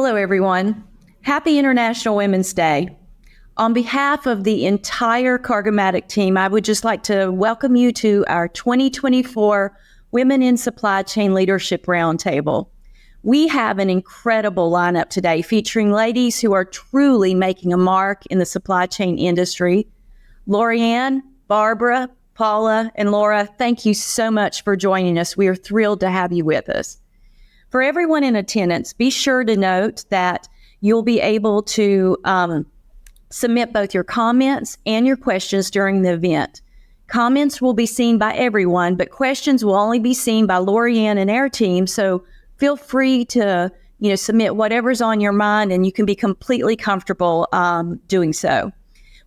Hello, everyone. Happy International Women's Day. On behalf of the entire Cargomatic team, I would just like to welcome you to our 2024 Women in Supply Chain Leadership Roundtable. We have an incredible lineup today featuring ladies who are truly making a mark in the supply chain industry. Lori Ann, Barbara, Paula, and Laura, thank you so much for joining us. We are thrilled to have you with us. For everyone in attendance, be sure to note that you'll be able to submit both your comments and your questions during the event. Comments will be seen by everyone, but questions will only be seen by Lori Ann and our team. So feel free to submit whatever's on your mind, and you can be completely comfortable doing so.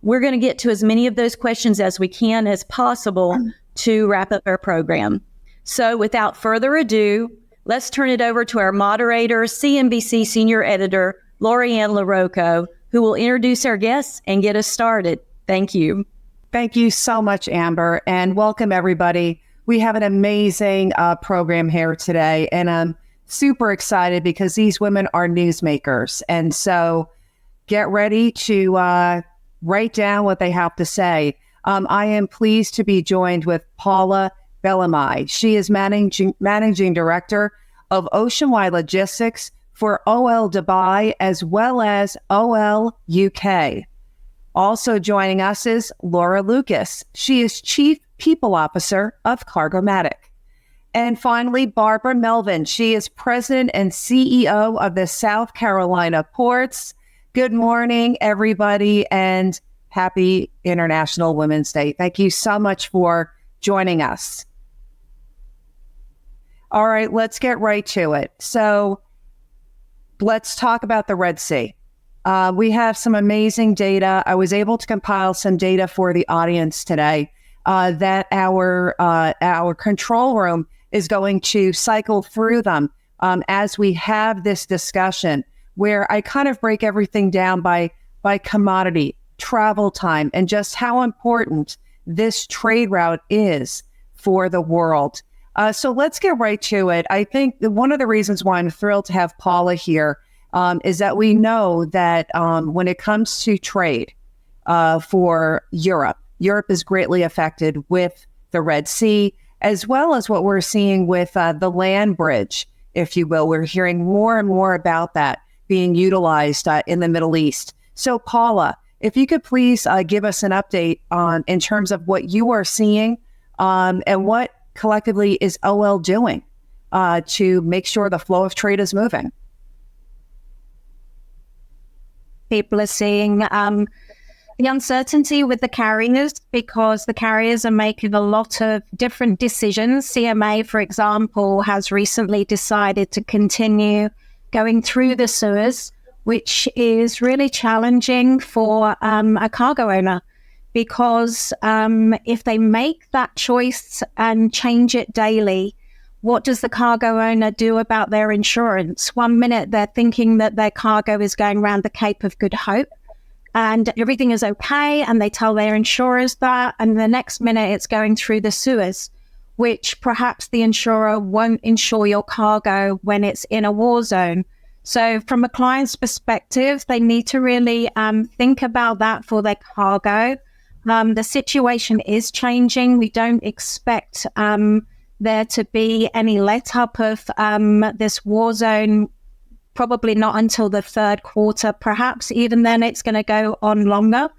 We're going to get to as many of those questions as we can as possible to wrap up our program. So without further ado, let's turn it over to our moderator, CNBC Senior Editor, Lori Ann LaRocco, who will introduce our guests and get us started. Thank you. Thank you so much, Amber, and welcome everybody. We have an amazing program here today, and I'm super excited because these women are newsmakers. And so get ready to write down what they have to say. I am pleased to be joined with Paula Bellamy. She is managing director of Oceanwide Logistics for OL Dubai as well as OL UK. Also joining us is Laura Lucas. She is Chief People Officer of Cargomatic. And finally, Barbara Melvin. She is President and CEO of the South Carolina Ports. Good morning, everybody, and happy International Women's Day. Thank you so much for joining us. All right, let's get right to it. So let's talk about the Red Sea. We have some amazing data. I was able to compile some data for the audience today that our control room is going to cycle through them as we have this discussion, where I kind of break everything down by commodity, travel time, and just how important this trade route is for the world. So let's get right to it. I think one of the reasons why I'm thrilled to have Paula here is that we know that when it comes to trade for Europe is greatly affected with the Red Sea, as well as what we're seeing with the land bridge, if you will. We're hearing more and more about that being utilized in the Middle East. So Paula, if you could please give us an update in terms of what you are seeing and what collectively is OL doing to make sure the flow of trade is moving. People are seeing the uncertainty with the carriers because the carriers are making a lot of different decisions. CMA, for example, has recently decided to continue going through the Suez, which is really challenging for a cargo owner. Because if they make that choice and change it daily, what does the cargo owner do about their insurance? 1 minute they're thinking that their cargo is going around the Cape of Good Hope and everything is okay, and they tell their insurers that, and the next minute it's going through the Suez, which perhaps the insurer won't insure your cargo when it's in a war zone. So from a client's perspective, they need to really think about that for their cargo. The situation is changing. We don't expect there to be any let up of this war zone, probably not until the third quarter. Perhaps even then it's going to go on longer.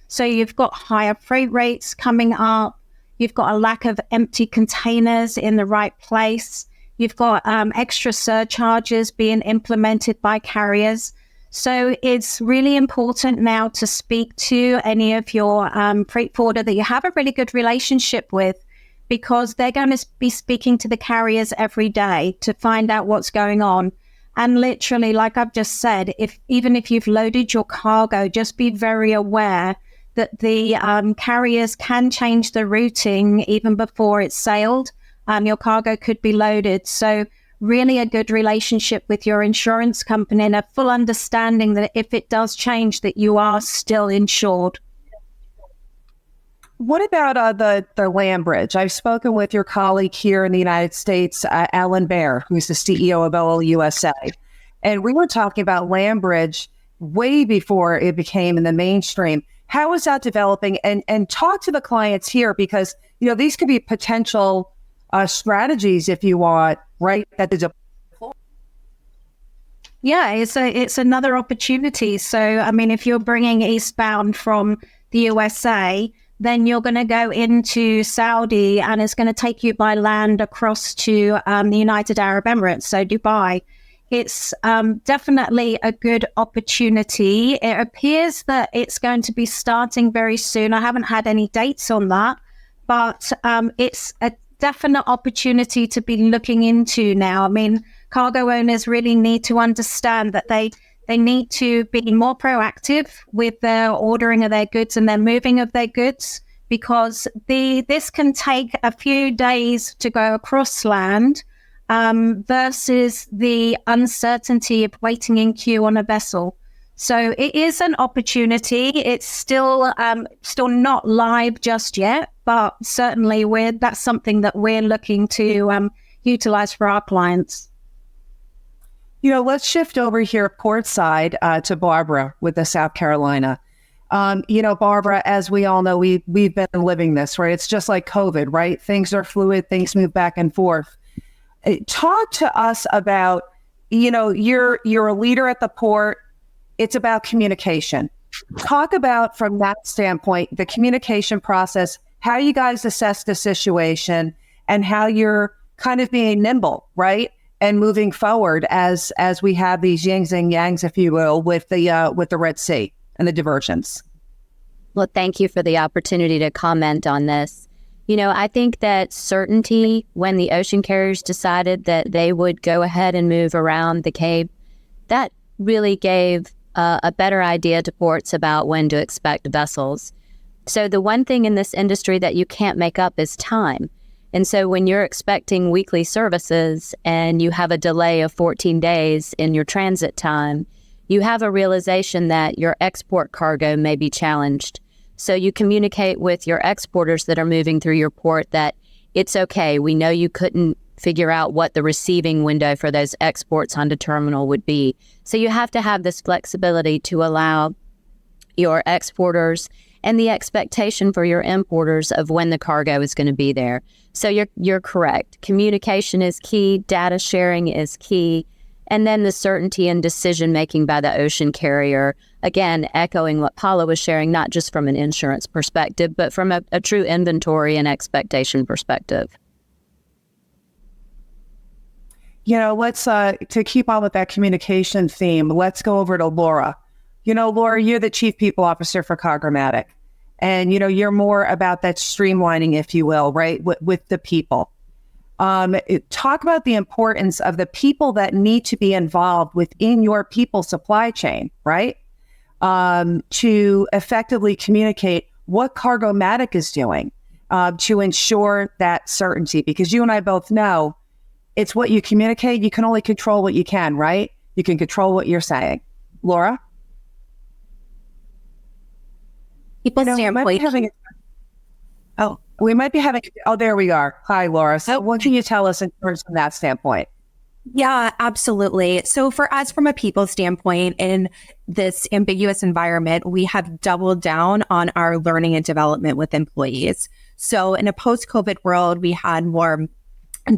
So you've got higher freight rates coming up. You've got a lack of empty containers in the right place. You've got extra surcharges being implemented by carriers. So it's really important now to speak to any of your freight forwarder that you have a really good relationship with, because they're going to be speaking to the carriers every day to find out what's going on. And literally, like I've just said, even if you've loaded your cargo, just be very aware that the carriers can change the routing even before it's sailed. Your cargo could be loaded. So really a good relationship with your insurance company and a full understanding that if it does change, that you are still insured. What about the land bridge? I've spoken with your colleague here in the United States, Alan Baer, who's the CEO of OL USA. And we were talking about land bridge way before it became in the mainstream. How is that developing? And talk to the clients here, because, these could be potential strategies if you want, right? That is Yeah, it's another opportunity. So, I mean, if you're bringing eastbound from the USA, then you're going to go into Saudi, and it's going to take you by land across to the United Arab Emirates, so Dubai. It's definitely a good opportunity. It appears that it's going to be starting very soon. I haven't had any dates on that, but it's a definite opportunity to be looking into now. I mean, cargo owners really need to understand that they need to be more proactive with their ordering of their goods and their moving of their goods, because this can take a few days to go across land versus the uncertainty of waiting in queue on a vessel. So it is an opportunity. It's still not live just yet, but certainly that's something that we're looking to utilize for our clients. Let's shift over here port side to Barbara with the South Carolina. Barbara, as we all know, we've been living this, right? It's just like COVID, right? Things are fluid, things move back and forth. Talk to us about, you're a leader at the port. It's about communication. Talk about, from that standpoint, the communication process, how you guys assess the situation, and how you're kind of being nimble, right? And moving forward as we have these yings and yangs, if you will, with the Red Sea and the diversions. Well, thank you for the opportunity to comment on this. I think that certainty, when the ocean carriers decided that they would go ahead and move around the Cape, that really gave a better idea to ports about when to expect vessels. So the one thing in this industry that you can't make up is time. And so when you're expecting weekly services and you have a delay of 14 days in your transit time, you have a realization that your export cargo may be challenged. So you communicate with your exporters that are moving through your port that it's okay. We know you couldn't figure out what the receiving window for those exports onto terminal would be. So you have to have this flexibility to allow your exporters and the expectation for your importers of when the cargo is going to be there. So you're correct. Communication is key. Data sharing is key. And then the certainty and decision-making by the ocean carrier, again, echoing what Paula was sharing, not just from an insurance perspective, but from a true inventory and expectation perspective. Let's, to keep on with that communication theme, let's go over to Laura. Laura, you're the Chief People Officer for Cargomatic. And, you're more about that streamlining, if you will, right, with the people. Talk about the importance of the people that need to be involved within your people supply chain, right? To effectively communicate what Cargomatic is doing to ensure that certainty. Because you and I both know it's what you communicate. You can only control what you can, right? You can control what you're saying. Laura? People standpoint. We might be having, there we are. Hi, Laura. So what can you tell us in terms of that standpoint? Yeah, absolutely. So for us, from a people standpoint, in this ambiguous environment, we have doubled down on our learning and development with employees. So in a post-COVID world, we had more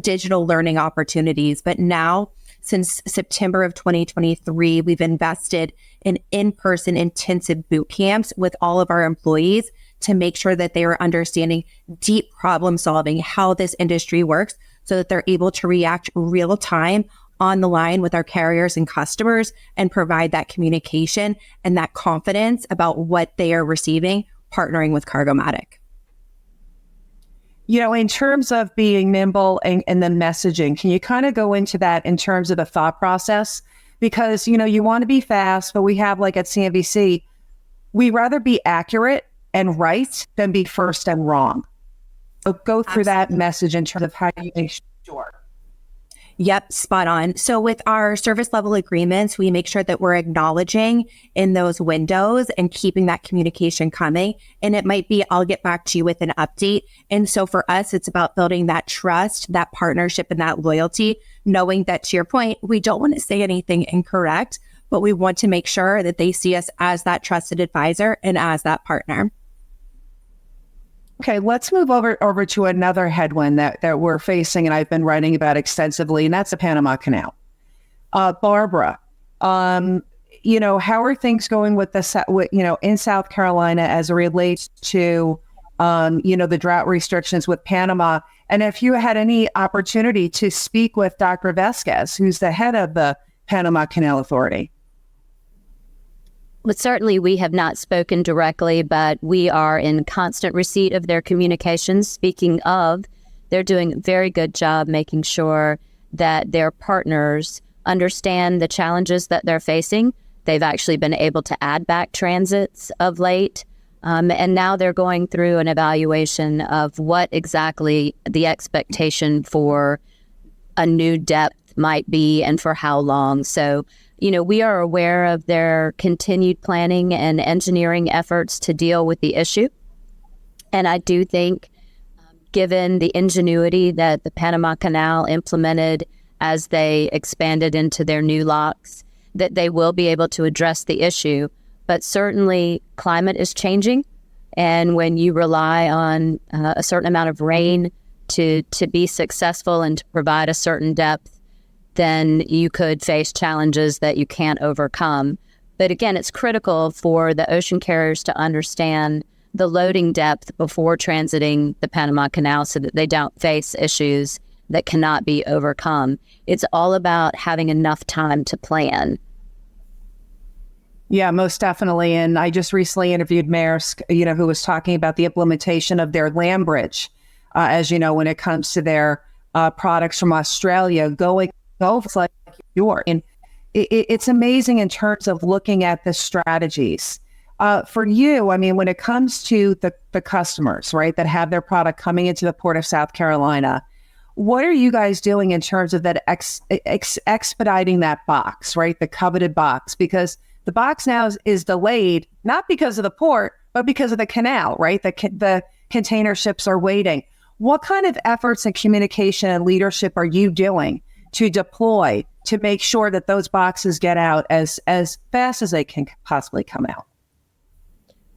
digital learning opportunities, but now, since September of 2023, we've invested in in-person intensive boot camps with all of our employees to make sure that they are understanding deep problem solving, how this industry works, so that they're able to react real time on the line with our carriers and customers and provide that communication and that confidence about what they are receiving, partnering with Cargomatic. In terms of being nimble and the messaging, can you kind of go into that in terms of the thought process? Because, you want to be fast, but we have, like at CNBC, we rather be accurate and right than be first and wrong. So go through that message in terms of how you make sure. Yep, spot on. So with our service level agreements, we make sure that we're acknowledging in those windows and keeping that communication coming. And it might be, I'll get back to you with an update. And so for us, it's about building that trust, that partnership, and that loyalty, knowing that, to your point, we don't want to say anything incorrect, but we want to make sure that they see us as that trusted advisor and as that partner. Okay, let's move over to another headwind that we're facing, and I've been writing about extensively, and that's the Panama Canal. Barbara, how are things going with in South Carolina as it relates to, the drought restrictions with Panama? And if you had any opportunity to speak with Dr. Vasquez, who's the head of the Panama Canal Authority. Well, certainly we have not spoken directly, but we are in constant receipt of their communications. Speaking of, they're doing a very good job making sure that their partners understand the challenges that they're facing. They've actually been able to add back transits of late. And now they're going through an evaluation of what exactly the expectation for a new depth might be and for how long. So, we are aware of their continued planning and engineering efforts to deal with the issue. And I do think, given the ingenuity that the Panama Canal implemented as they expanded into their new locks, that they will be able to address the issue. But certainly climate is changing. And when you rely on a certain amount of rain to be successful and to provide a certain depth, then you could face challenges that you can't overcome. But again, it's critical for the ocean carriers to understand the loading depth before transiting the Panama Canal so that they don't face issues that cannot be overcome. It's all about having enough time to plan. Yeah, most definitely. And I just recently interviewed Maersk, who was talking about the implementation of their land bridge, as you know, when it comes to their products from Australia going like yours. And it's amazing in terms of looking at the strategies. For you, when it comes to the customers, right, that have their product coming into the port of South Carolina, what are you guys doing in terms of that expediting that box, right, the coveted box? Because the box now is delayed, not because of the port, but because of the canal, right? The container ships are waiting. What kind of efforts and communication and leadership are you doing to deploy to make sure that those boxes get out as fast as they can possibly come out?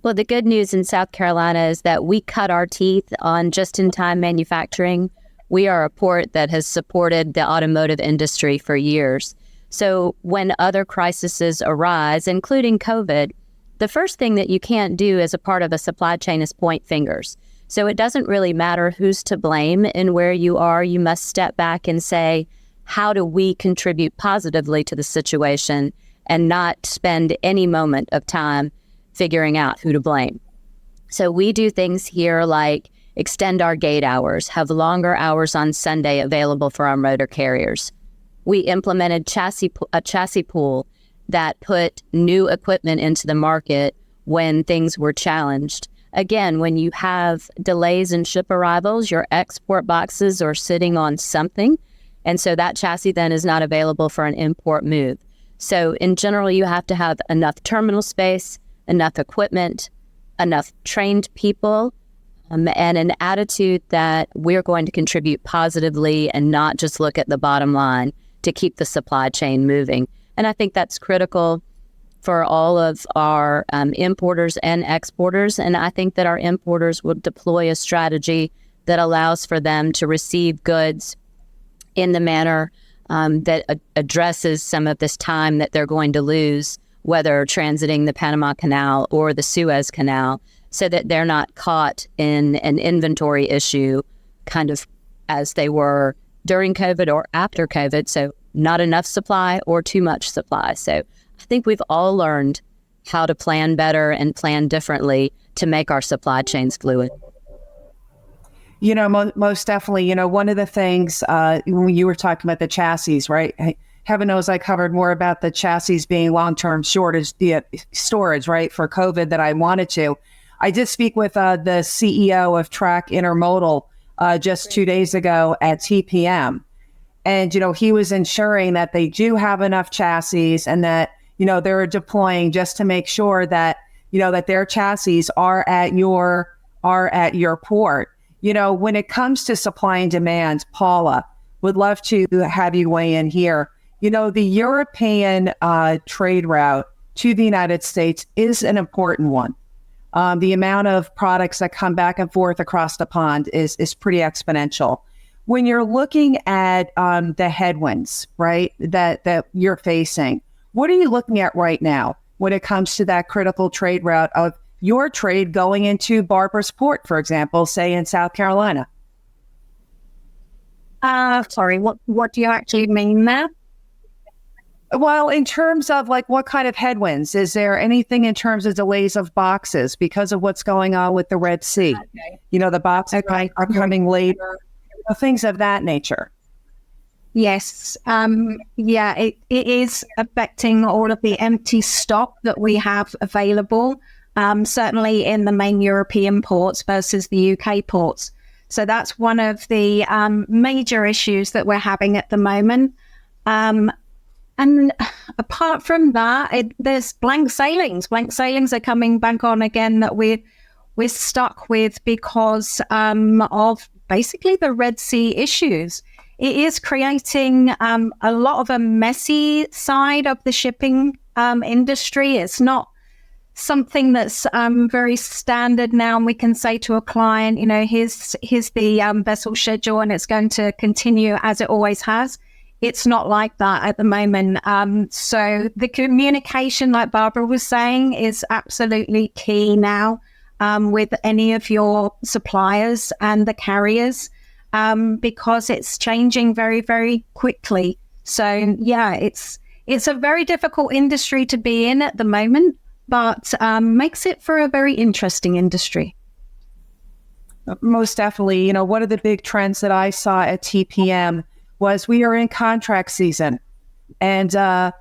Well, the good news in South Carolina is that we cut our teeth on just-in-time manufacturing. We are a port that has supported the automotive industry for years. So when other crises arise, including COVID, the first thing that you can't do as a part of a supply chain is point fingers. So it doesn't really matter who's to blame and where you are. You must step back and say, how do we contribute positively to the situation and not spend any moment of time figuring out who to blame? So we do things here like extend our gate hours, have longer hours on Sunday available for our motor carriers. We implemented a chassis pool that put new equipment into the market when things were challenged. Again, when you have delays in ship arrivals, your export boxes are sitting on something. And so that chassis then is not available for an import move. So in general, you have to have enough terminal space, enough equipment, enough trained people, and an attitude that we're going to contribute positively and not just look at the bottom line to keep the supply chain moving. And I think that's critical for all of our importers and exporters. And I think that our importers will deploy a strategy that allows for them to receive goods in the manner that addresses some of this time that they're going to lose, whether transiting the Panama Canal or the Suez Canal, so that they're not caught in an inventory issue kind of as they were during COVID or after COVID. So not enough supply or too much supply. So I think we've all learned how to plan better and plan differently to make our supply chains fluid. Most definitely. One of the things when you were talking about the chassis, right? Heaven knows I covered more about the chassis being long-term storage, right, for COVID than I wanted to. I did speak with the CEO of Track Intermodal just 2 days ago at TPM. And, he was ensuring that they do have enough chassis and that, they're deploying just to make sure that, that their chassis are at your port. When it comes to supply and demand, Paula, would love to have you weigh in here. The European trade route to the United States is an important one. The amount of products that come back and forth across the pond is pretty exponential. When you're looking at the headwinds, right, that you're facing, what are you looking at right now when it comes to that critical trade route of your trade going into Barbara's Port, for example, say in South Carolina? Sorry, what do you actually mean there? Well, in terms of what kind of headwinds? Is there anything in terms of delays of boxes because of what's going on with the Red Sea? Okay. The boxes are coming later, things of that nature. Yes. It is affecting all of the empty stock that we have available, certainly in the main European ports versus the UK ports. So that's one of the major issues that we're having at the moment. And apart from that, there's blank sailings. Blank sailings are coming back on again that we're stuck with because of basically the Red Sea issues. It is creating a lot of a messy side of the shipping industry. It's not something that's very standard now, and we can say to a client, here's the vessel schedule and it's going to continue as it always has. It's not like that at the moment. So the communication, like Barbara was saying, is absolutely key now with any of your suppliers and the carriers because it's changing very, very quickly. So yeah, it's a very difficult industry to be in at the moment, but makes it for a very interesting industry. Most definitely. One of the big trends that I saw at TPM was we are in contract season. And, I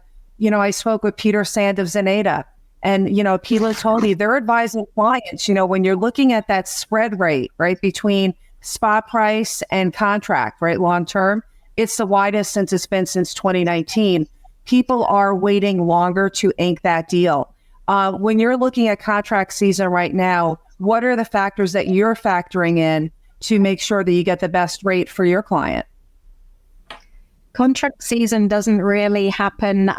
spoke with Peter Sand of Zenata, and, Pila told me they're advising clients, when you're looking at that spread rate, right, between spot price and contract, right, long term, it's the widest since it's been since 2019. People are waiting longer to ink that deal. When you're looking at contract season right now, what are the factors that you're factoring in to make sure that you get the best rate for your client? Contract season doesn't really happen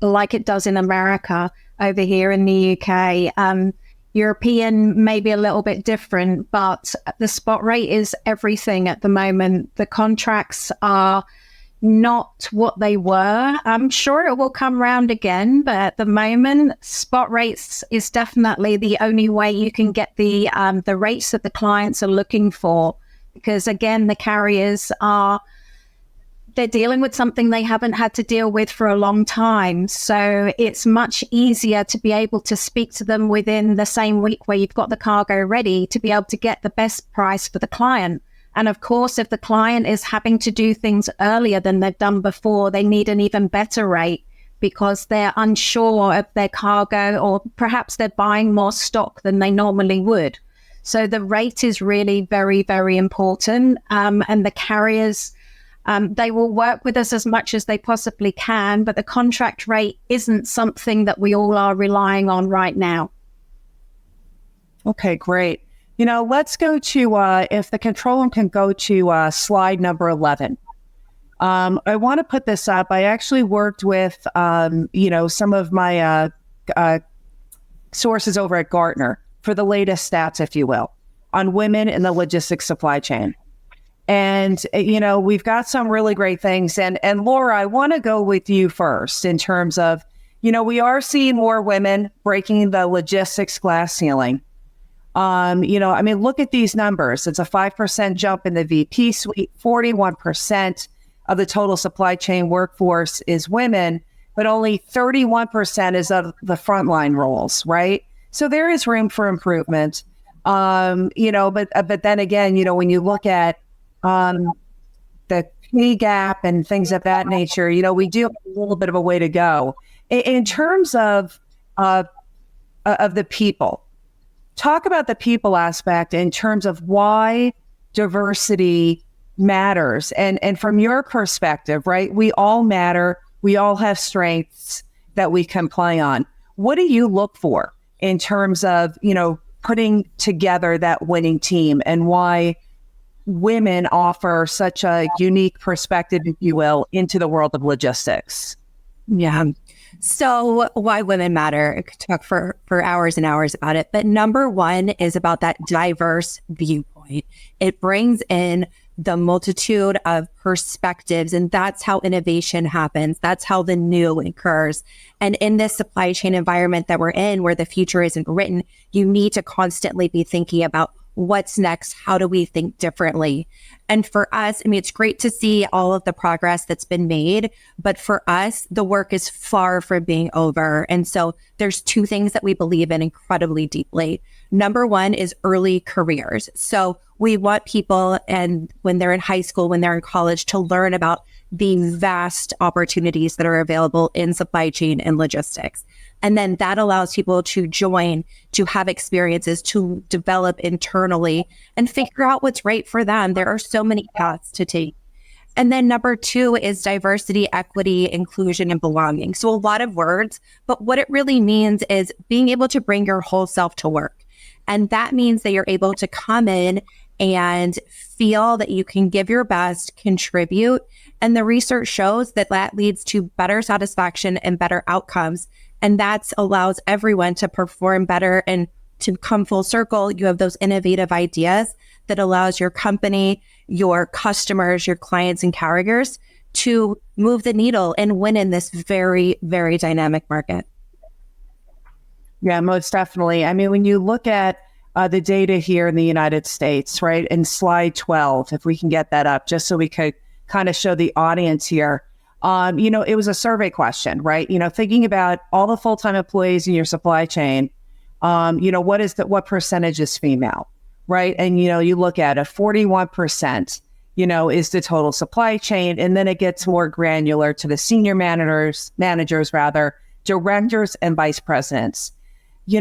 like it does in America over here in the UK. European may be a little bit different, but the spot rate is everything at the moment. The contracts are not what they were. I'm sure it will come round again, but at the moment, spot rates is definitely the only way you can get the rates that the clients are looking for. Because again, the carriers they're dealing with something they haven't had to deal with for a long time. So it's much easier to be able to speak to them within the same week where you've got the cargo ready to be able to get the best price for the client. And of course, if the client is having to do things earlier than they've done before, they need an even better rate because they're unsure of their cargo, or perhaps they're buying more stock than they normally would. So the rate is really very, very important. And the carriers, they will work with us as much as they possibly can, but the contract rate isn't something that we all are relying on right now. Okay, great. Let's go to, if the control room can go to slide number 11. I want to put this up. I actually worked with, some of my sources over at Gartner for the latest stats, if you will, on women in the logistics supply chain. And, we've got some really great things. And Laura, I want to go with you first in terms of, we are seeing more women breaking the logistics glass ceiling. Look at these numbers. It's a 5% jump in the VP suite. 41% of the total supply chain workforce is women, but only 31% is of the frontline roles, right? So there is room for improvement. But then again, when you look at the pay gap and things of that nature, we do have a little bit of a way to go. In terms of the people, talk about the people aspect in terms of why diversity matters. And from your perspective, right, we all matter. We all have strengths that we can play on. What do you look for in terms of, putting together that winning team, and why women offer such a unique perspective, if you will, into the world of logistics? Yeah. So why women matter, I could talk for hours and hours about it. But number one is about that diverse viewpoint. It brings in the multitude of perspectives, and that's how innovation happens. That's how the new occurs. And in this supply chain environment that we're in, where the future isn't written, you need to constantly be thinking about what's next? How do we think differently? And for us, it's great to see all of the progress that's been made, but for us, the work is far from being over. And so there's two things that we believe in incredibly deeply. Number one is early careers. So we want people, and when they're in high school, when they're in college, to learn about the vast opportunities that are available in supply chain and logistics. And then that allows people to join, to have experiences, to develop internally and figure out what's right for them. There are so many paths to take. And then number two is diversity, equity, inclusion, and belonging. So a lot of words, but what it really means is being able to bring your whole self to work. And that means that you're able to come in and feel that you can give your best, contribute. And the research shows that that leads to better satisfaction and better outcomes. And that allows everyone to perform better. And to come full circle, you have those innovative ideas that allows your company, your customers, your clients and carriers to move the needle and win in this very, very dynamic market. Yeah, most definitely. When you look at the data here in the United States, right, in slide 12, if we can get that up, just so we could kind of show the audience here. It was a survey question, right? Thinking about all the full-time employees in your supply chain, what percentage is female, right? And, you look at it, 41%, is the total supply chain. And then it gets more granular to the senior managers, directors and vice presidents. You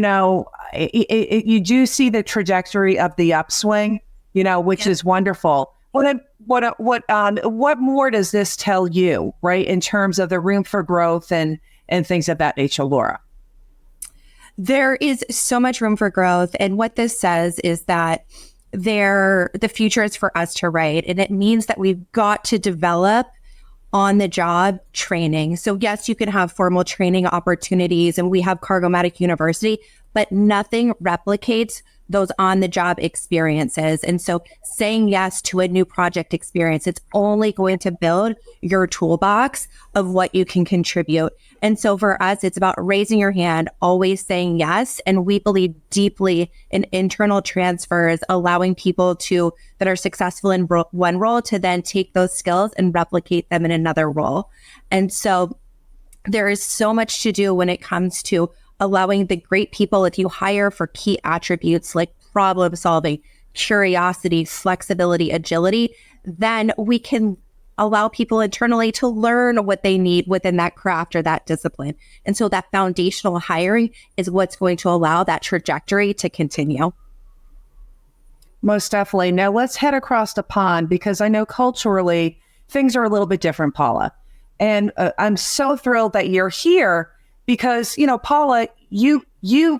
do see the trajectory of the upswing, which is wonderful. What more does this tell you, right, in terms of the room for growth and things of that nature, Laura? There is so much room for growth. And what this says is that the future is for us to write. And it means that we've got to develop on-the-job training. So yes, you can have formal training opportunities, and we have Cargomatic University, but nothing replicates those on-the-job experiences. And so saying yes to a new project experience, it's only going to build your toolbox of what you can contribute. And so for us, it's about raising your hand, always saying yes. And we believe deeply in internal transfers, allowing people that are successful in one role to then take those skills and replicate them in another role. And so there is so much to do when it comes to allowing the great people, if you hire for key attributes like problem solving, curiosity, flexibility, agility, then we can allow people internally to learn what they need within that craft or that discipline. And so that foundational hiring is what's going to allow that trajectory to continue. Most definitely. Now let's head across the pond, because I know culturally things are a little bit different, Paula. And I'm so thrilled that you're here. Because, Paula, you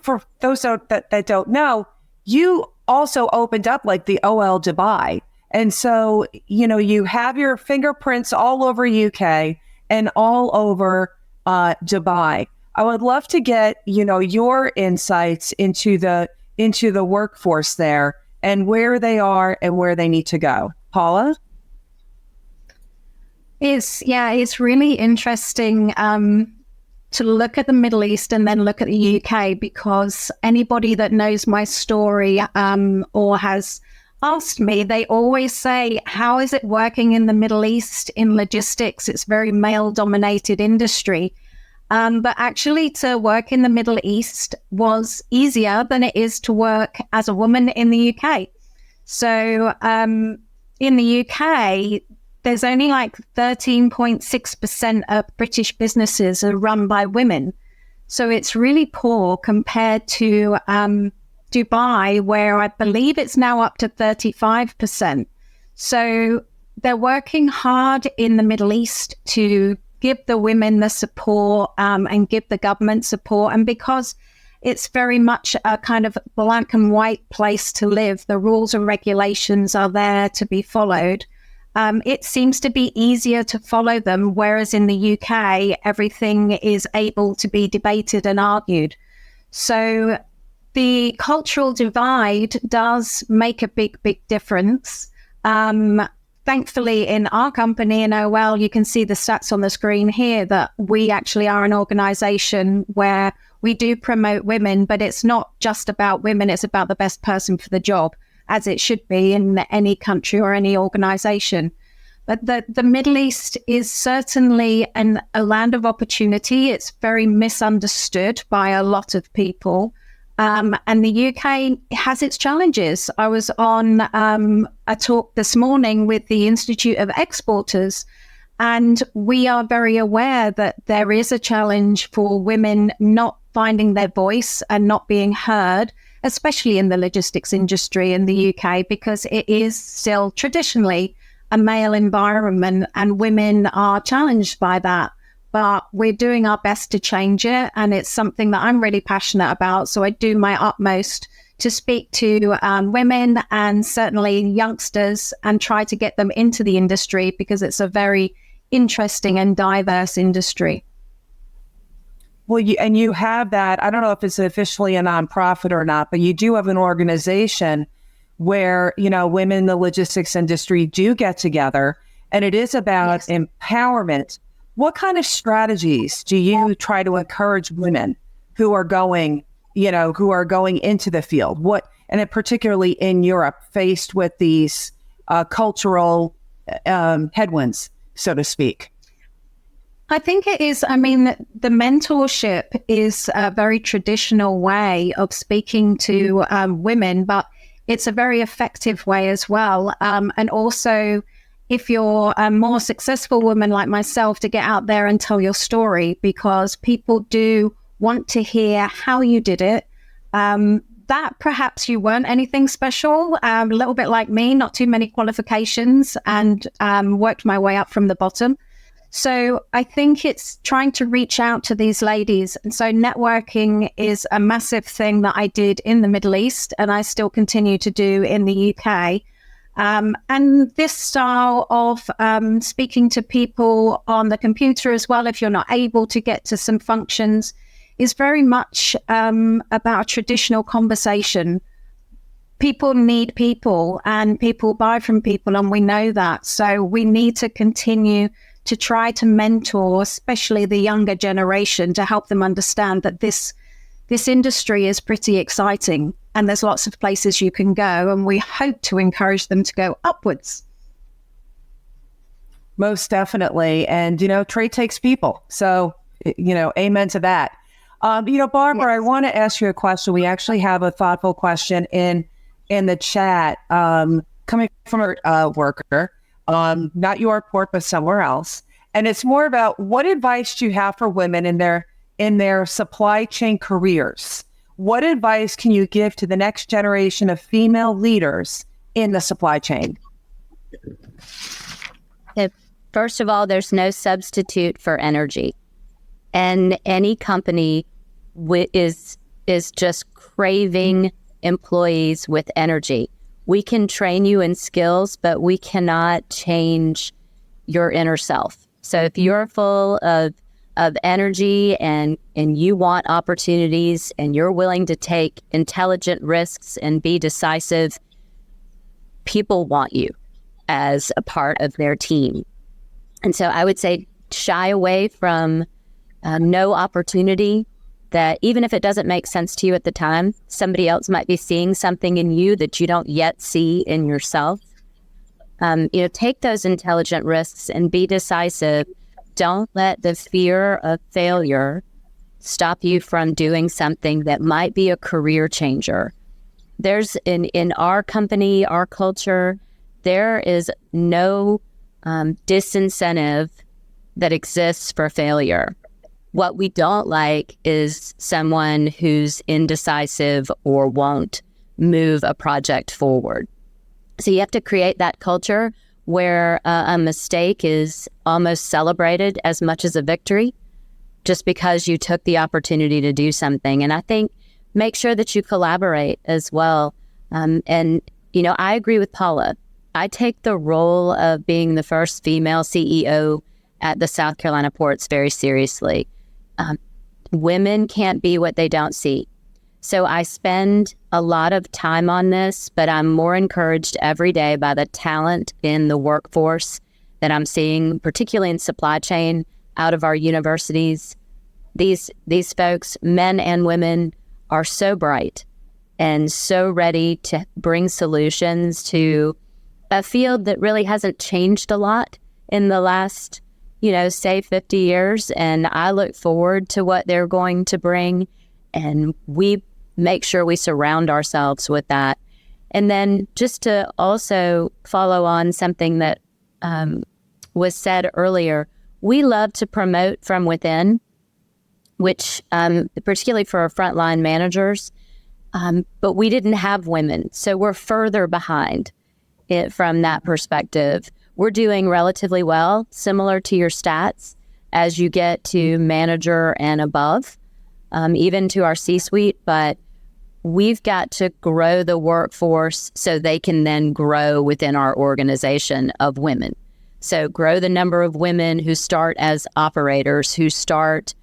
for those that don't know, you also opened up like the OL Dubai. And so, you have your fingerprints all over UK and all over Dubai. I would love to get, your insights into the workforce there and where they are and where they need to go. Paula? It's really interesting to look at the Middle East and then look at the UK, because anybody that knows my story or has asked me, they always say, how is it working in the Middle East in logistics? It's very male-dominated industry. But actually to work in the Middle East was easier than it is to work as a woman in the UK. So in the UK, there's only like 13.6% of British businesses are run by women. So it's really poor compared to Dubai, where I believe it's now up to 35%. So they're working hard in the Middle East to give the women the support and give the government support. And because it's very much a kind of black and white place to live, the rules and regulations are there to be followed. It seems to be easier to follow them, whereas in the UK, everything is able to be debated and argued. So the cultural divide does make a big, big difference. Thankfully, in our company, in OL, you can see the stats on the screen here that we actually are an organization where we do promote women, but it's not just about women, it's about the best person for the job, as it should be in any country or any organization. But the Middle East is certainly a land of opportunity. It's very misunderstood by a lot of people. And the UK has its challenges. I was on a talk this morning with the Institute of Exporters, and we are very aware that there is a challenge for women not finding their voice and not being heard, especially in the logistics industry in the UK, because it is still traditionally a male environment and women are challenged by that. But we're doing our best to change it, and it's something that I'm really passionate about. So I do my utmost to speak to women and certainly youngsters and try to get them into the industry, because it's a very interesting and diverse industry. Well, you have that. I don't know if it's officially a nonprofit or not, but you do have an organization where, women in the logistics industry do get together, and it is about empowerment. What kind of strategies do you try to encourage women who are going into the field? And particularly in Europe, faced with these cultural headwinds, so to speak? I think it is. I mean, the mentorship is a very traditional way of speaking to women, but it's a very effective way as well. And also, if you're a more successful woman like myself, to get out there and tell your story, because people do want to hear how you did it. That perhaps you weren't anything special, a little bit like me, not too many qualifications, and worked my way up from the bottom. So I think it's trying to reach out to these ladies. And so networking is a massive thing that I did in the Middle East, and I still continue to do in the UK. And this style of speaking to people on the computer as well, if you're not able to get to some functions, is very much about a traditional conversation. People need people, and people buy from people, and we know that. So we need to continue to try to mentor, especially the younger generation, to help them understand that this industry is pretty exciting and there's lots of places you can go, and we hope to encourage them to go upwards. Most definitely. And, trade takes people. So, amen to that. Barbara, yes. I want to ask you a question. We actually have a thoughtful question in the chat coming from a worker. Not your port, but somewhere else. And it's more about, what advice do you have for women in their supply chain careers? What advice can you give to the next generation of female leaders in the supply chain? First of all, there's no substitute for energy. And any company is just craving employees with energy. We can train you in skills, but we cannot change your inner self. So if you're full of energy and you want opportunities and you're willing to take intelligent risks and be decisive, people want you as a part of their team. And so I would say shy away from no opportunity that, even if it doesn't make sense to you at the time, somebody else might be seeing something in you that you don't yet see in yourself. Take those intelligent risks and be decisive. Don't let the fear of failure stop you from doing something that might be a career changer. There's in our company, our culture, there is no disincentive that exists for failure. What we don't like is someone who's indecisive or won't move a project forward. So you have to create that culture where a mistake is almost celebrated as much as a victory, just because you took the opportunity to do something. And I think make sure that you collaborate as well. And, you know, I agree with Paula. I take the role of being the first female CEO at the South Carolina ports very seriously. Women can't be what they don't see. So I spend a lot of time on this, but I'm more encouraged every day by the talent in the workforce that I'm seeing, particularly in supply chain out of our universities. These folks, men and women, are so bright and so ready to bring solutions to a field that really hasn't changed a lot in the last, say 50 years. And I look forward to what they're going to bring. And we make sure we surround ourselves with that. And then just to also follow on something that was said earlier, we love to promote from within, which particularly for our frontline managers, but we didn't have women. So we're further behind it from that perspective. We're doing relatively well, similar to your stats, as you get to manager and above, even to our C-suite, but we've got to grow the workforce so they can then grow within our organization of women. So grow the number of women who start as operators, who start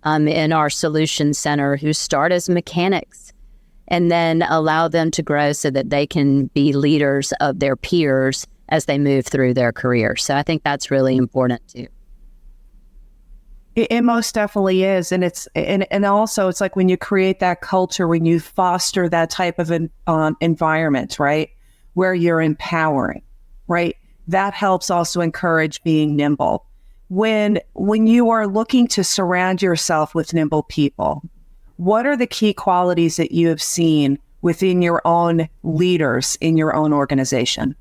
in our solution center, who start as mechanics, and then allow them to grow so that they can be leaders of their peers as they move through their career. So I think that's really important too. It most definitely is. And and also it's like when you create that culture, when you foster that type of environment, right, where you're empowering, right, that helps also encourage being nimble. When you are looking to surround yourself with nimble people, what are the key qualities that you have seen within your own leaders in your own organization?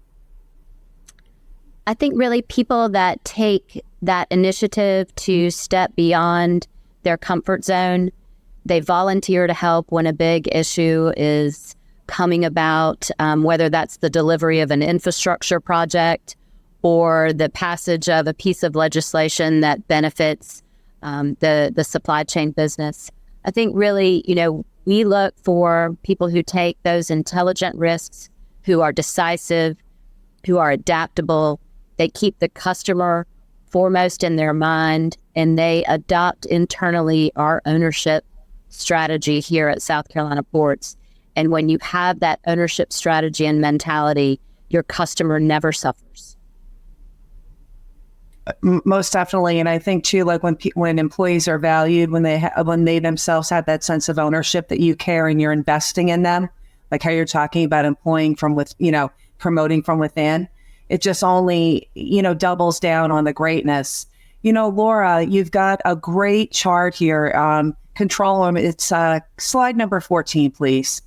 I think really people that take that initiative to step beyond their comfort zone. They volunteer to help when a big issue is coming about, whether that's the delivery of an infrastructure project or the passage of a piece of legislation that benefits the supply chain business. I think really, we look for people who take those intelligent risks, who are decisive, who are adaptable. They keep the customer foremost in their mind, and they adopt internally our ownership strategy here at South Carolina Ports. And when you have that ownership strategy and mentality, your customer never suffers. Most definitely. And I think too, like when employees are valued, when they themselves have that sense of ownership that you care and you're investing in them, like how you're talking about employing from promoting from within, it just only, doubles down on the greatness. Laura, you've got a great chart here. Control room. It's slide number 14, please.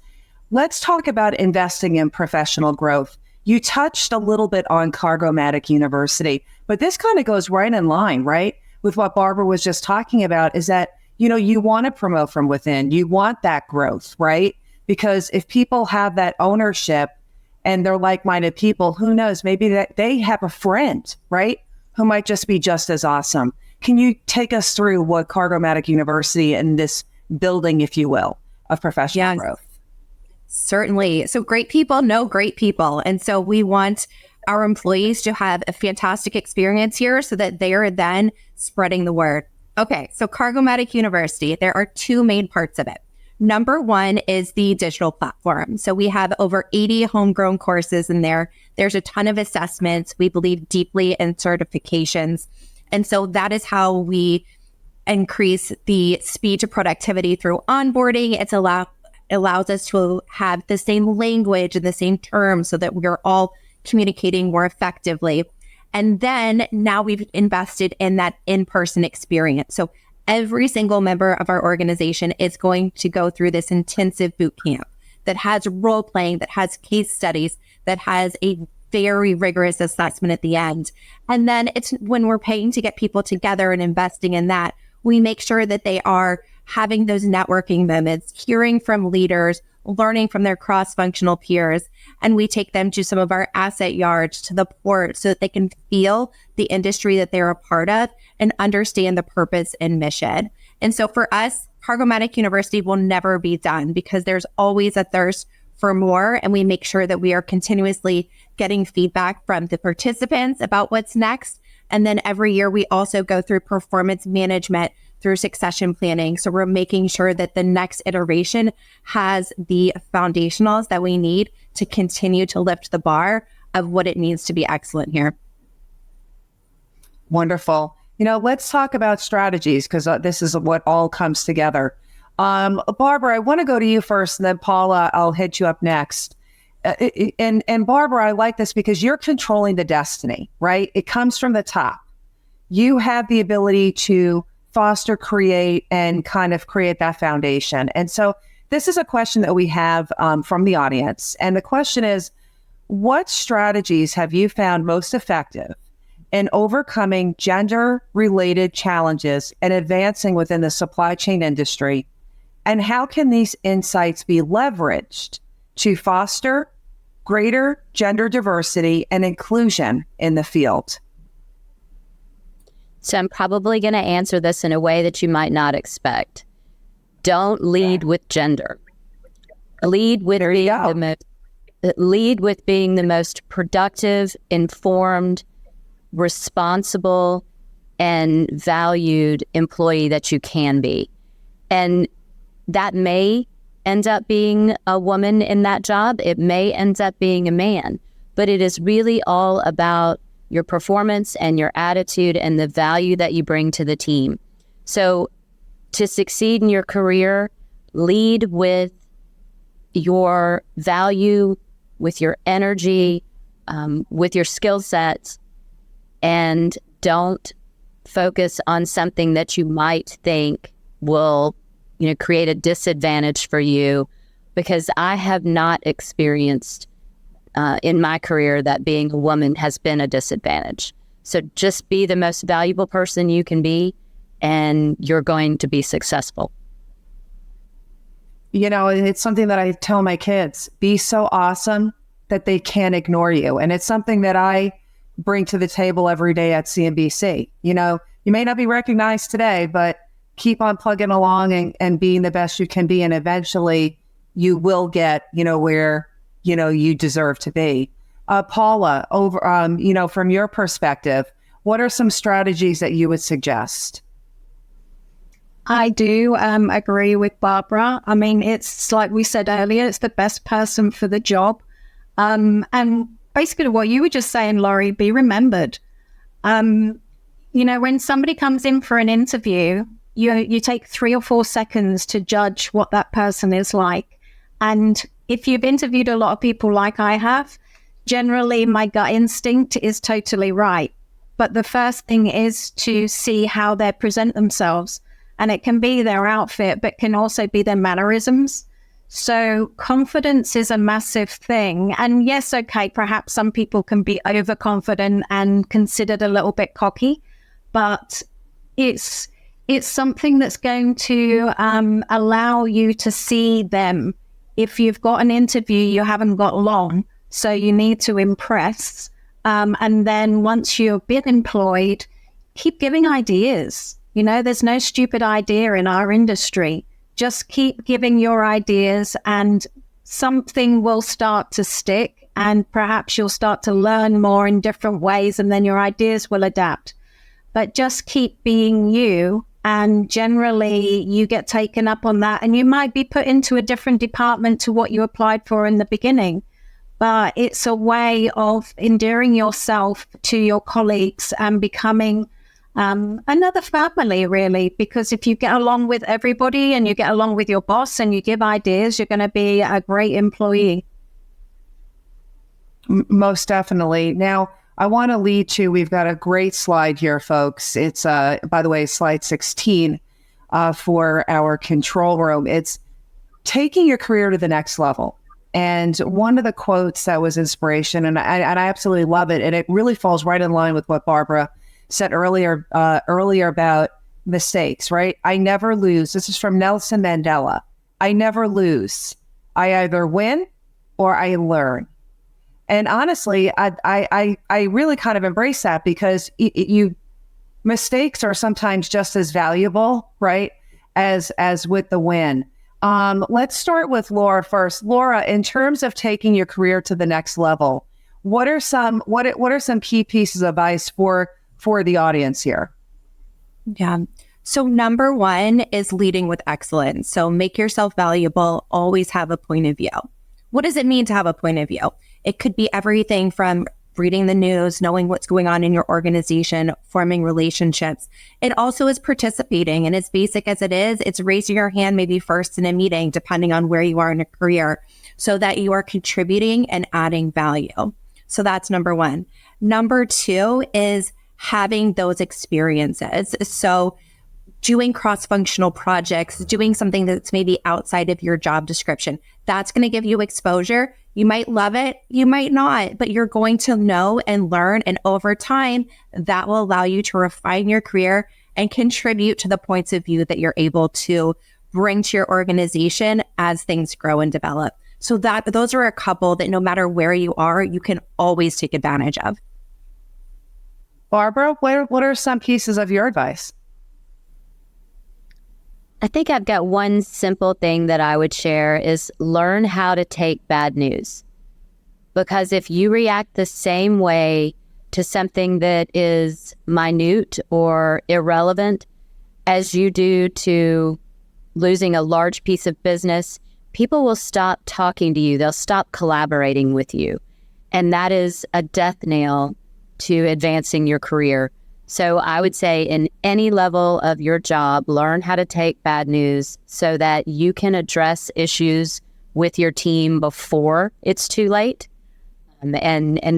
Let's talk about investing in professional growth. You touched a little bit on Cargomatic University, but this kind of goes right in line, right, with what Barbara was just talking about, is that, you want to promote from within. You want that growth, right? Because if people have that ownership and they're like-minded people, who knows, maybe that they have a friend, right, who might just be just as awesome. Can you take us through what Cargomatic University and this building, if you will, of professional growth? Certainly. So great people know great people. And so we want our employees to have a fantastic experience here so that they are then spreading the word. Okay, so Cargomatic University, there are two main parts of it. Number one is the digital platform. So we have over 80 homegrown courses in there. There's a ton of assessments. We believe deeply in certifications. And so that is how we increase the speed to productivity through onboarding. It allows us to have the same language and the same terms so that we're all communicating more effectively. And then now we've invested in that in-person experience. So every single member of our organization is going to go through this intensive boot camp that has role playing, that has case studies, that has a very rigorous assessment at the end. And then it's when we're paying to get people together and investing in that, we make sure that they are having those networking moments, hearing from leaders, learning from their cross-functional peers. And we take them to some of our asset yards, to the port, so that they can feel the industry that they're a part of and understand the purpose and mission. And so for us, Cargomatic University will never be done because there's always a thirst for more. And we make sure that we are continuously getting feedback from the participants about what's next. And then every year we also go through performance management through succession planning. So we're making sure that the next iteration has the foundationals that we need to continue to lift the bar of what it means to be excellent here. Wonderful. Let's talk about strategies, because this is what all comes together. Barbara, I want to go to you first, and then Paula, I'll hit you up next. And Barbara, I like this because you're controlling the destiny, right? It comes from the top. You have the ability to foster, create, and kind of create that foundation. And so this is a question that we have from the audience. And the question is, what strategies have you found most effective in overcoming gender-related challenges and advancing within the supply chain industry? And how can these insights be leveraged to foster greater gender diversity and inclusion in the field? So I'm probably going to answer this in a way that you might not expect. Don't lead with gender. Lead with being the most productive, informed, responsible, and valued employee that you can be. And that may end up being a woman in that job. It may end up being a man, but it is really all about your performance and your attitude and the value that you bring to the team. So to succeed in your career, lead with your value, with your energy, with your skill sets, and don't focus on something that you might think will, create a disadvantage for you, because I have not experienced in my career that being a woman has been a disadvantage. So just be the most valuable person you can be, and you're going to be successful. It's something that I tell my kids, be so awesome that they can't ignore you. And it's something that I bring to the table every day at CNBC. You may not be recognized today, but keep on plugging along and being the best you can be. And eventually you will get, where, you deserve to be. Paula, from your perspective, what are some strategies that you would suggest? I do agree with Barbara. I mean, it's like we said earlier, it's the best person for the job. And basically what you were just saying, Lori, be remembered. When somebody comes in for an interview, you take 3 or 4 seconds to judge what that person is like. And if you've interviewed a lot of people like I have, generally my gut instinct is totally right. But the first thing is to see how they present themselves. And it can be their outfit, but can also be their mannerisms. So confidence is a massive thing. And yes, okay, perhaps some people can be overconfident and considered a little bit cocky, but it's something that's going to allow you to see them. If you've got an interview, you haven't got long, so you need to impress. And then once you've been employed, keep giving ideas. There's no stupid idea in our industry. Just keep giving your ideas and something will start to stick, and perhaps you'll start to learn more in different ways, and then your ideas will adapt. But just keep being you, and generally you get taken up on that, and you might be put into a different department to what you applied for in the beginning. But it's a way of endearing yourself to your colleagues and becoming another family, really, because if you get along with everybody and you get along with your boss and you give ideas, you're going to be a great employee. Most definitely. Now, I want to lead to, we've got a great slide here, folks. It's, by the way, slide 16 for our control room. It's taking your career to the next level. And one of the quotes that was inspiration, and I absolutely love it, and it really falls right in line with what Barbara said earlier about mistakes, right? I never lose. This is from Nelson Mandela. I never lose. I either win or I learn. And honestly, I really kind of embrace that because mistakes are sometimes just as valuable, right, as with the win. Let's start with Laura first. Laura, in terms of taking your career to the next level, what are some key pieces of advice for the audience here? Yeah. So number one is leading with excellence. So make yourself valuable, always have a point of view. What does it mean to have a point of view? It could be everything from reading the news, knowing what's going on in your organization, forming relationships. It also is participating. And as basic as it is, it's raising your hand maybe first in a meeting, depending on where you are in a career, so that you are contributing and adding value. So that's number one. Number two is having those experiences. So doing cross-functional projects, doing something that's maybe outside of your job description, that's going to give you exposure. You might love it, you might not, but you're going to know and learn. And over time, that will allow you to refine your career and contribute to the points of view that you're able to bring to your organization as things grow and develop. So those are a couple that no matter where you are, you can always take advantage of. Barbara, what are some pieces of your advice? I think I've got one simple thing that I would share is learn how to take bad news. Because if you react the same way to something that is minute or irrelevant as you do to losing a large piece of business, people will stop talking to you. They'll stop collaborating with you. And that is a death nail to advancing your career. So I would say in any level of your job, learn how to take bad news so that you can address issues with your team before it's too late. And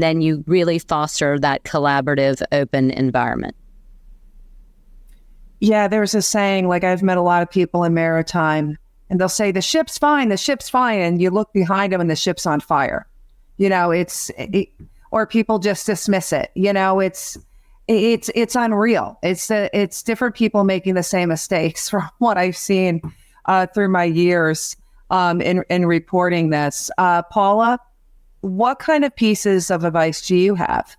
then you really foster that collaborative, open environment. Yeah, there's a saying, like I've met a lot of people in maritime, and they'll say, the ship's fine. And you look behind them and the ship's on fire. Or people just dismiss it. It's unreal. It's different people making the same mistakes from what I've seen through my years in reporting this. Paula, what kind of pieces of advice do you have?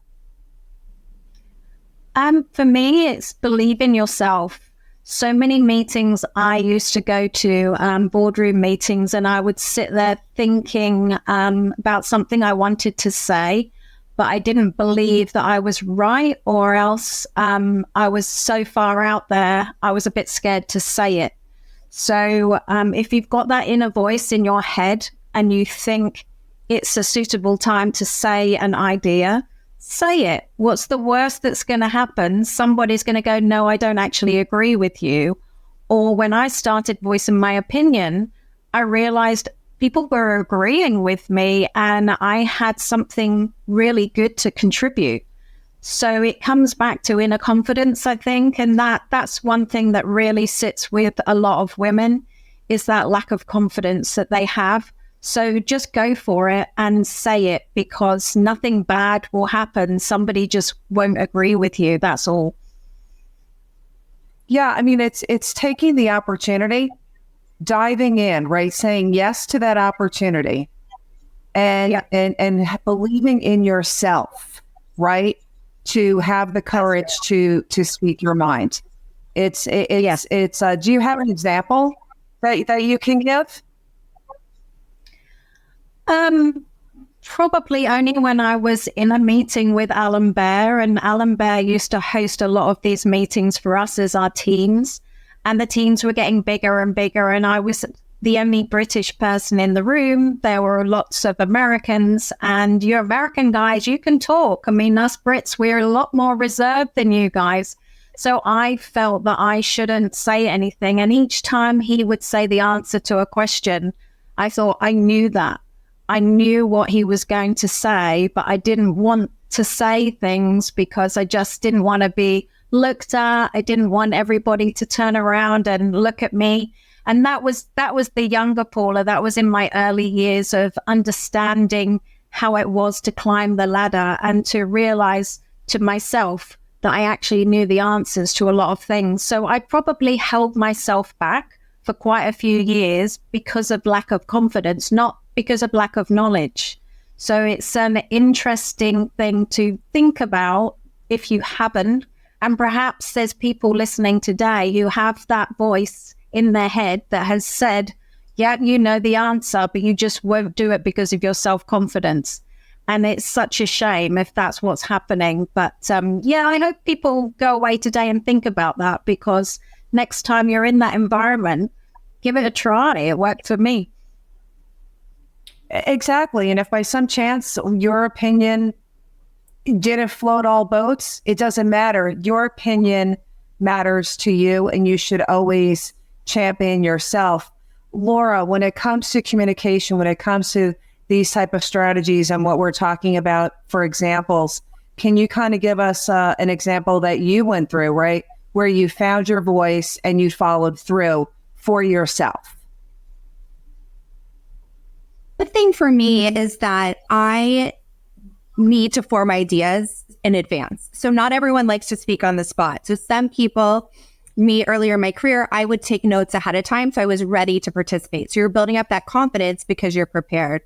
For me, it's believe in yourself. So many meetings I used to go to, boardroom meetings, and I would sit there thinking about something I wanted to say, but I didn't believe that I was right, or else I was so far out there, I was a bit scared to say it. So if you've got that inner voice in your head and you think it's a suitable time to say an idea, say it. What's the worst that's going to happen? Somebody's going to go, no, I don't actually agree with you. Or when I started voicing my opinion, I realized people were agreeing with me and I had something really good to contribute. So it comes back to inner confidence, I think. And that's one thing that really sits with a lot of women, is that lack of confidence that they have. So just go for it and say it, because nothing bad will happen. Somebody just won't agree with you. That's all. Yeah, I mean, it's taking the opportunity, diving in, right? Saying yes to that opportunity, and believing in yourself, right? To have the courage to speak your mind. It's do you have an example that you can give? Probably only when I was in a meeting with Alan Bear, and Alan Bear used to host a lot of these meetings for us as our teams, and the teams were getting bigger and bigger, and I was the only British person in the room. There were lots of Americans, and you American guys, you can talk. I mean, us Brits, we're a lot more reserved than you guys. So I felt that I shouldn't say anything, and each time he would say the answer to a question, I thought I knew that. I knew what he was going to say, but I didn't want to say things because I just didn't want to be looked at. I didn't want everybody to turn around and look at me. And that was the younger Paula. That was in my early years of understanding how it was to climb the ladder and to realize to myself that I actually knew the answers to a lot of things. So I probably held myself back for quite a few years because of lack of confidence, not because of lack of knowledge. So it's an interesting thing to think about if you haven't. And perhaps there's people listening today who have that voice in their head that has said, yeah, you know the answer, but you just won't do it because of your self-confidence. And it's such a shame if that's what's happening. But I hope people go away today and think about that, because next time you're in that environment, give it a try. It worked for me. Exactly. And if by some chance your opinion didn't float all boats, it doesn't matter. Your opinion matters to you, and you should always champion yourself. Laura, when it comes to communication, when it comes to these type of strategies and what we're talking about for examples, can you kind of give us an example that you went through, right, where you found your voice and you followed through for yourself? The thing for me is that I need to form ideas in advance. So not everyone likes to speak on the spot. So some people, me earlier in my career, I would take notes ahead of time, so I was ready to participate. So you're building up that confidence because you're prepared.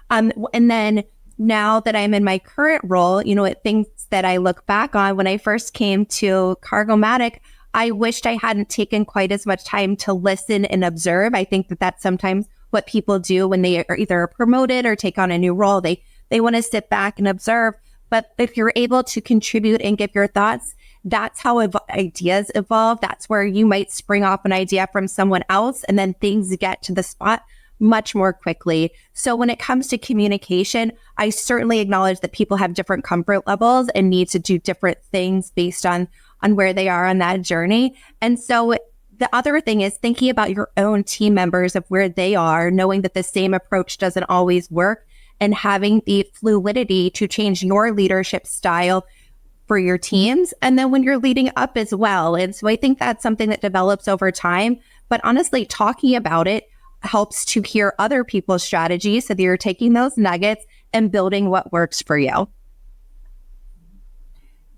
And then now that I'm in my current role, things that I look back on when I first came to Cargomatic, I wished I hadn't taken quite as much time to listen and observe. I think that that's sometimes what people do when they are either promoted or take on a new role. They want to sit back and observe. But if you're able to contribute and give your thoughts, that's how ideas evolve. That's where you might spring off an idea from someone else, and then things get to the spot much more quickly. So when it comes to communication, I certainly acknowledge that people have different comfort levels and need to do different things based on where they are on that journey. And so the other thing is thinking about your own team members, of where they are, knowing that the same approach doesn't always work, and having the fluidity to change your leadership style for your teams. And then when you're leading up as well. And so I think that's something that develops over time. But honestly, talking about it helps to hear other people's strategies so that you're taking those nuggets and building what works for you.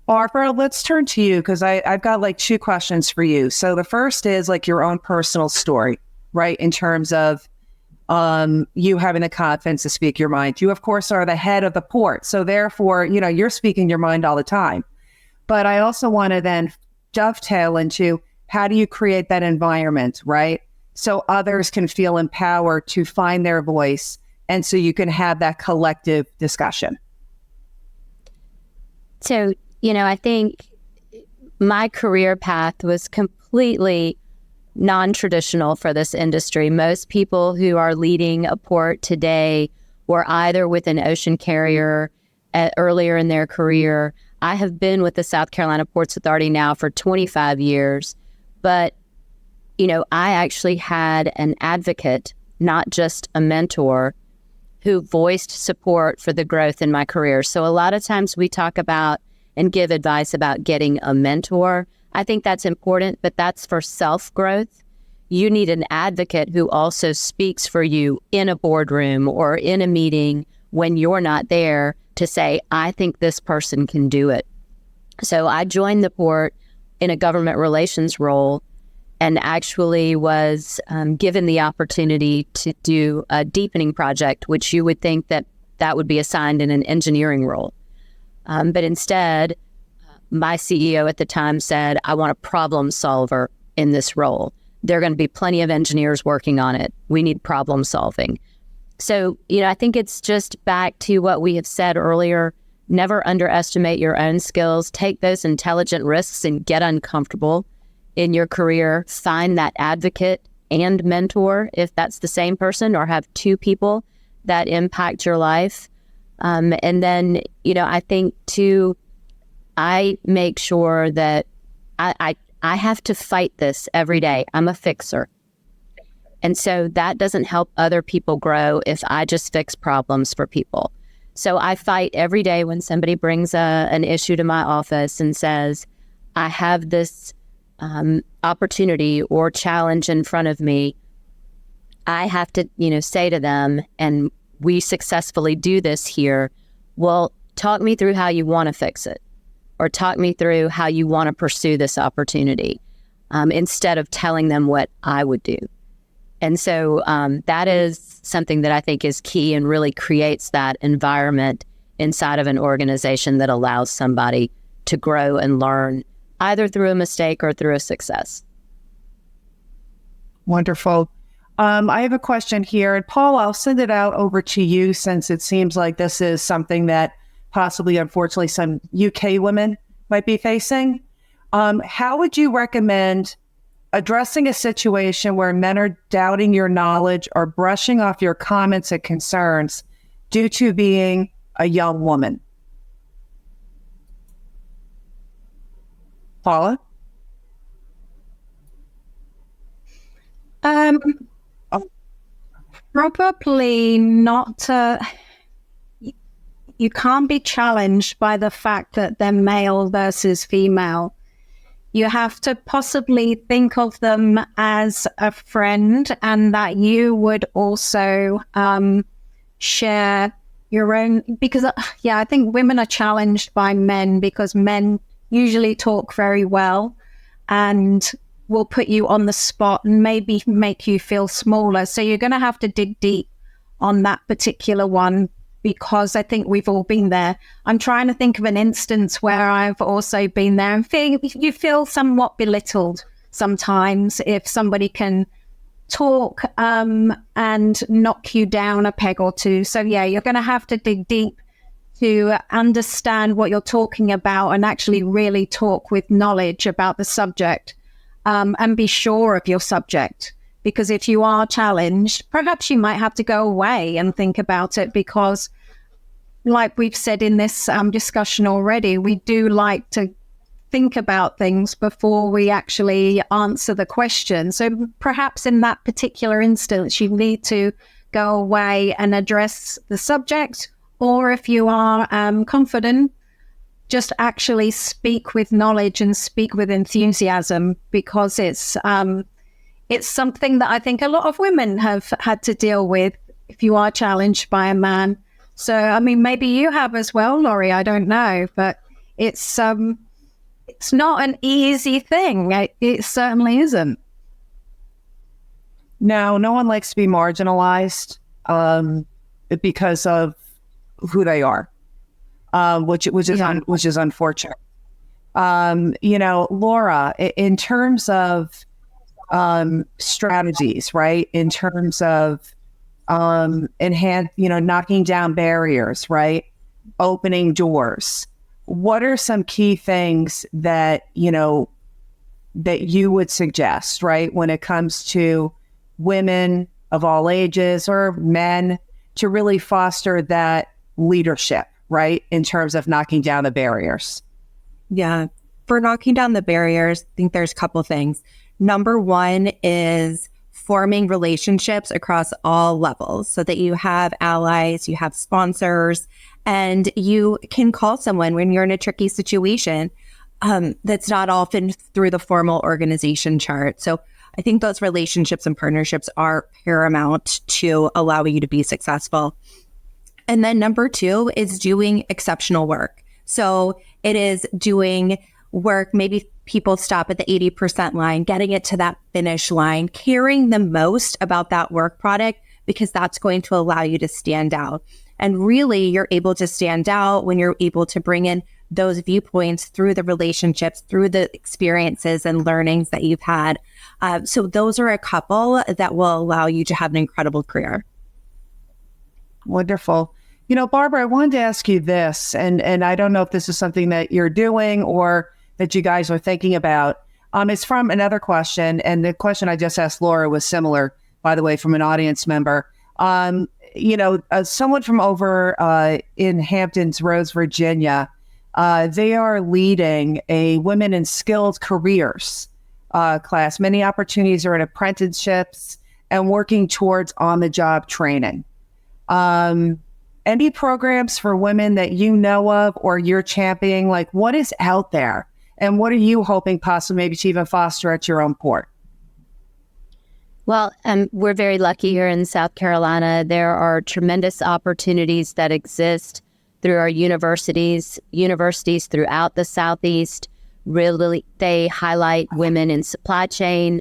Barbara, let's turn to you, because I've got like two questions for you. So the first is like your own personal story, right? In terms of you having the confidence to speak your mind. You, of course, are the head of the port. So therefore, you're speaking your mind all the time. But I also want to then dovetail into, how do you create that environment, right? So others can feel empowered to find their voice, and so you can have that collective discussion. So, I think my career path was completely non-traditional for this industry. Most people who are leading a port today were either with an ocean carrier earlier in their career. I have been with the South Carolina Ports Authority now for 25 years, but I actually had an advocate, not just a mentor, who voiced support for the growth in my career. So a lot of times we talk about and give advice about getting a mentor. I think that's important, but that's for self-growth. You need an advocate who also speaks for you in a boardroom or in a meeting when you're not there, to say, I think this person can do it. So I joined the port in a government relations role, and actually was given the opportunity to do a deepening project, which you would think that would be assigned in an engineering role. But instead, my CEO at the time said, I want a problem solver in this role. There are going to be plenty of engineers working on it. We need problem solving. So, I think it's just back to what we have said earlier. Never underestimate your own skills. Take those intelligent risks and get uncomfortable in your career. Find that advocate and mentor, if that's the same person, or have two people that impact your life. And then, I think too, I make sure that I have to fight this every day. I'm a fixer. And so that doesn't help other people grow if I just fix problems for people. So I fight every day when somebody brings an issue to my office and says, I have this opportunity or challenge in front of me. I have to, say to them, and we successfully do this here, well, talk me through how you want to fix it, or talk me through how you want to pursue this opportunity, instead of telling them what I would do. And so that is something that I think is key and really creates that environment inside of an organization that allows somebody to grow and learn either through a mistake or through a success. Wonderful. I have a question here, and Paul, I'll send it out over to you since it seems like this is something that possibly, unfortunately, some UK women might be facing. How would you recommend addressing a situation where men are doubting your knowledge or brushing off your comments and concerns due to being a young woman? Paula? Probably not. You can't be challenged by the fact that they're male versus female. You have to possibly think of them as a friend, and that you would also share your own, because I think women are challenged by men because men usually talk very well and will put you on the spot and maybe make you feel smaller. So you're going to have to dig deep on that particular one, because I think we've all been there. I'm trying to think of an instance where I've also been there and you feel somewhat belittled sometimes if somebody can talk and knock you down a peg or two. So yeah, you're going to have to dig deep to understand what you're talking about and actually really talk with knowledge about the subject, and be sure of your subject. Because if you are challenged, perhaps you might have to go away and think about it, because like we've said in this discussion already, we do like to think about things before we actually answer the question. So perhaps in that particular instance, you need to go away and address the subject, or if you are confident, just actually speak with knowledge and speak with enthusiasm, because it's something that I think a lot of women have had to deal with if you are challenged by a man. So, I mean, maybe you have as well, Lori, I don't know, but it's not an easy thing. It certainly isn't. No one likes to be marginalized because of who they are, which is unfortunate. Laura, in terms of strategies, right? In terms of knocking down barriers, right? Opening doors. What are some key things that you would suggest, right, when it comes to women of all ages or men to really foster that leadership, right, in terms of knocking down the barriers? Yeah. For knocking down the barriers, I think there's a couple things. Number one is forming relationships across all levels so that you have allies, you have sponsors, and you can call someone when you're in a tricky situation that's not often through the formal organization chart. So I think those relationships and partnerships are paramount to allow you to be successful. And then number two is doing exceptional work. So it is doing work, maybe people stop at the 80% line, getting it to that finish line, caring the most about that work product, because that's going to allow you to stand out. And really, you're able to stand out when you're able to bring in those viewpoints through the relationships, through the experiences and learnings that you've had. So those are a couple that will allow you to have an incredible career. Wonderful. Barbara, I wanted to ask you this, and I don't know if this is something that you're doing or that you guys are thinking about. It's from another question, and the question I just asked Laura was similar, by the way, from an audience member. Someone from over in Hamptons Roads, Virginia, they are leading a Women in Skilled Careers class. Many opportunities are in apprenticeships and working towards on-the-job training. Any programs for women that you know of or you're championing? Like, what is out there? And what are you hoping possibly maybe to even foster at your own port? Well, we're very lucky here in South Carolina. There are tremendous opportunities that exist through our universities throughout the Southeast. Really, they highlight women in supply chain,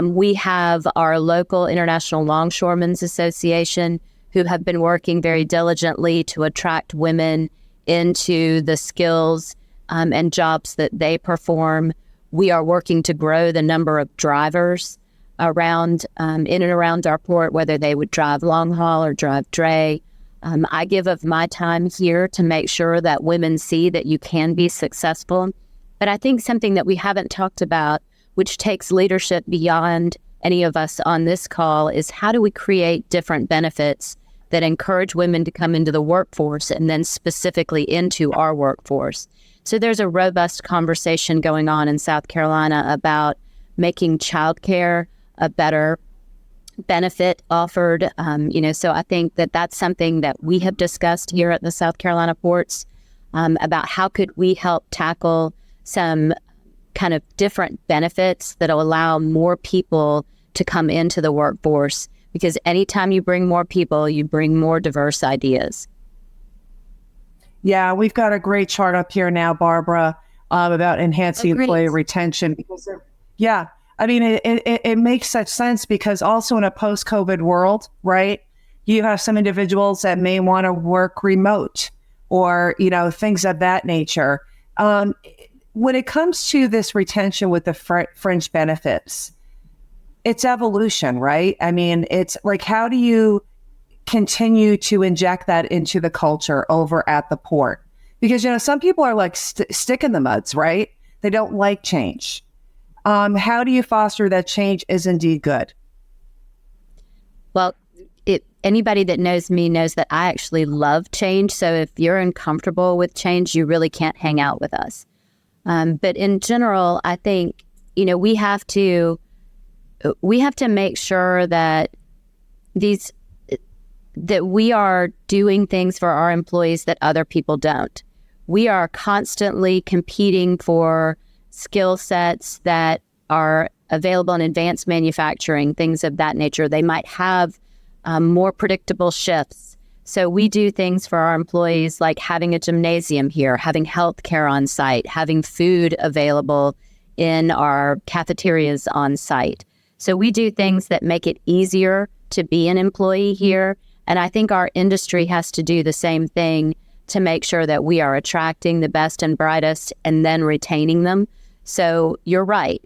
We have our local International Longshoremen's Association who have been working very diligently to attract women into the skills and jobs that they perform. We are working to grow the number of drivers around in and around our port, whether they would drive long haul or drive dray. I give of my time here to make sure that women see that you can be successful. But I think something that we haven't talked about, which takes leadership beyond any of us on this call, is how do we create different benefits that encourage women to come into the workforce and then specifically into our workforce. So there's a robust conversation going on in South Carolina about making childcare a better benefit offered. So I think that that's something that we have discussed here at the South Carolina ports about how could we help tackle some kind of different benefits that will allow more people to come into the workforce, because anytime you bring more people, you bring more diverse ideas. Yeah, we've got a great chart up here now, Barbara, about enhancing employee retention. Because it makes such sense, because also in a post-COVID world, right, you have some individuals that may want to work remote or, things of that nature. When it comes to this retention with the fringe benefits, it's evolution, right? I mean, it's like, how do you continue to inject that into the culture over at the port? Because, some people are like stick in the muds, right? They don't like change. How do you foster that change is indeed good? Well, anybody that knows me knows that I actually love change. So if you're uncomfortable with change, you really can't hang out with us. But in general, I think, we have to make sure that that we are doing things for our employees that other people don't. We are constantly competing for skill sets that are available in advanced manufacturing, things of that nature. They might have more predictable shifts. So we do things for our employees like having a gymnasium here, having healthcare on site, having food available in our cafeterias on site. So we do things that make it easier to be an employee here. And I think our industry has to do the same thing to make sure that we are attracting the best and brightest and then retaining them. So you're right.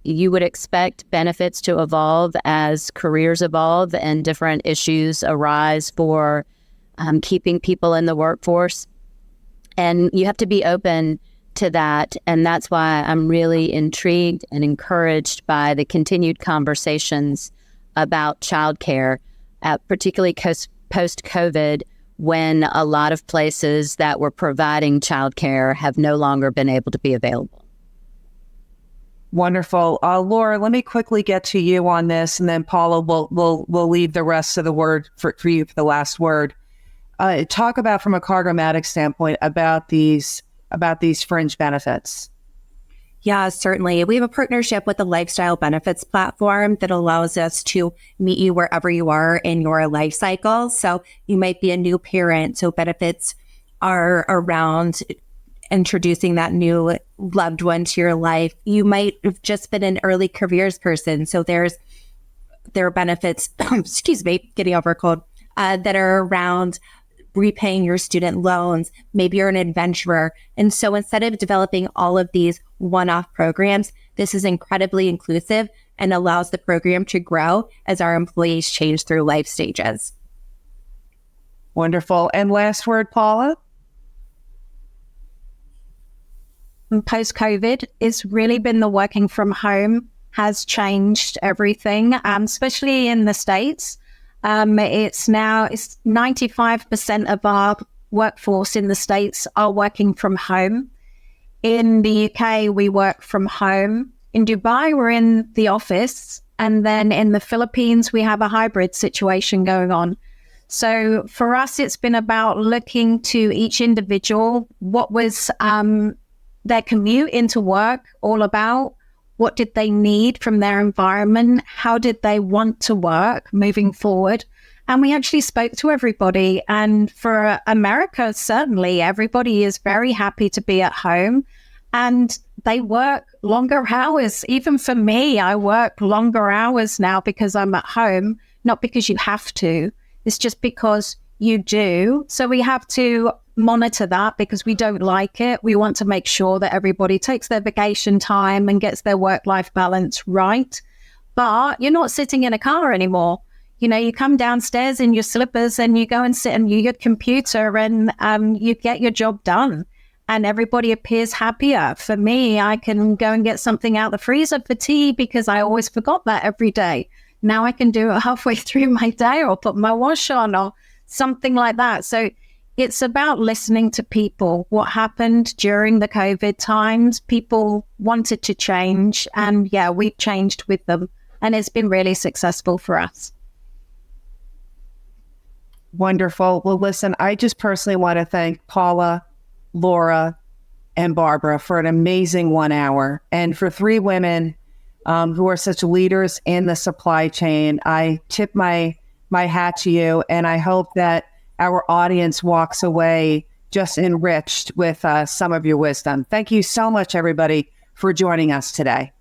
You would expect benefits to evolve as careers evolve and different issues arise for keeping people in the workforce. And you have to be open to that. And that's why I'm really intrigued and encouraged by the continued conversations about childcare, particularly post-COVID, when a lot of places that were providing childcare have no longer been able to be available. Wonderful. Laura, let me quickly get to you on this, and then Paula will leave the rest of the word for you for the last word. Talk about, from a Cargomatic standpoint, about these fringe benefits. Yeah, certainly. We have a partnership with the lifestyle benefits platform that allows us to meet you wherever you are in your life cycle. So you might be a new parent, so benefits are around introducing that new loved one to your life. You might have just been an early careers person, so there are benefits, excuse me, getting over a cold, that are around repaying your student loans. Maybe you're an adventurer. And so instead of developing all of these one-off programs, this is incredibly inclusive and allows the program to grow as our employees change through life stages. Wonderful. And last word, Paula? Post-COVID, it's really been the working from home has changed everything, especially in the States. It's 95% of our workforce in the States are working from home. In the UK, we work from home. In Dubai, we're in the office. And then in the Philippines, we have a hybrid situation going on. So for us, it's been about looking to each individual. What was their commute into work all about? What did they need from their environment? How did they want to work moving forward? And we actually spoke to everybody. And for America, certainly everybody is very happy to be at home. and they work longer hours. Even for me, I work longer hours now because I'm at home, not because you have to. It's just because you do. So we have to monitor that because we don't like it. We want to make sure that everybody takes their vacation time and gets their work-life balance right. But you're not sitting in a car anymore. You know, you come downstairs in your slippers and you go and sit on your computer and you get your job done. And everybody appears happier. For me, I can go and get something out the freezer for tea because I always forgot that every day. Now I can do it halfway through my day or put my wash on or something like that. So it's about listening to people. What happened during the COVID times, people wanted to change. And yeah, we've changed with them. And it's been really successful for us. Wonderful. Well, listen, I just personally want to thank Paula, Laura, and Barbara for an amazing 1 hour. And for three women who are such leaders in the supply chain, I tip my hat to you. And I hope that our audience walks away just enriched with some of your wisdom. Thank you so much, everybody, for joining us today.